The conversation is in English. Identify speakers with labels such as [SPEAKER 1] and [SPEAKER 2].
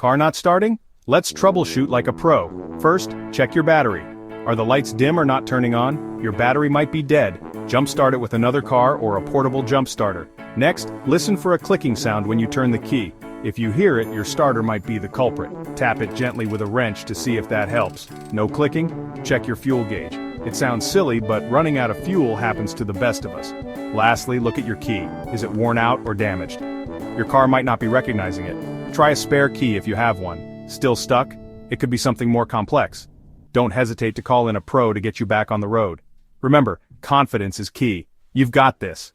[SPEAKER 1] Car not starting? Let's troubleshoot like a pro. First, check your battery. Are the lights dim or not turning on? Your battery might be dead. Jump-start it with another car or a portable jump starter. Next, listen for a clicking sound when you turn the key. If you hear it, your starter might be the culprit. Tap it gently with a wrench to see if that helps. No clicking? Check your fuel gauge. It sounds silly, but running out of fuel happens to the best of us. Lastly, look at your key. Is it worn out or damaged? Your car might not be recognizing it. Try a spare key if you have one. Still stuck? It could be something more complex. Don't hesitate to call in a pro to get you back on the road. Remember, confidence is key. You've got this.